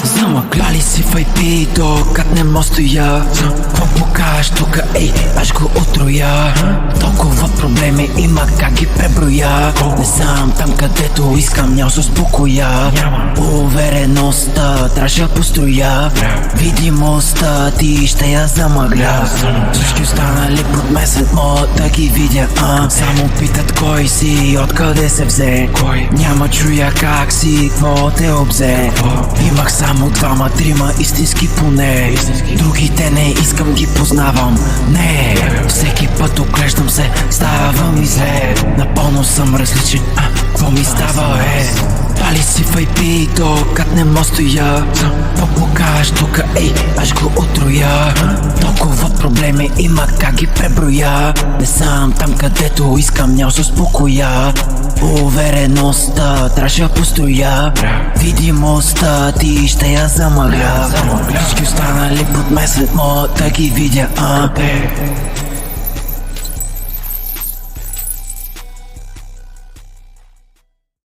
Замъгляли си в IP, докатнем стоя. Какво покажеш тука, ей, аз го отроя. Толкова проблеми има, как ги преброя. Не знам там където искам, няма се успокоя. Увереността трябваше да построя. Видимостта ти ще я замъгля. Всички останали под месец могат да ги видя. Само питат кой си и откъде се взе. Няма чуя как си, какво те обзе. Имах само двама-трима истински поне. Другите не искам ги познавам. Не, всеки път оглеждам се, става ми зле. Напълно съм различен, какво ми става Пали си в IP, докатнем стоя. Какво покажеш тука, ей, аз го отроя. Толкова проблеми има, как ги преброя. Не съм там където искам, няма се успокоя. Увереността трябваше да построя. Видимостта ти ще я замъгля. Всички останали под месец могат да ги видя.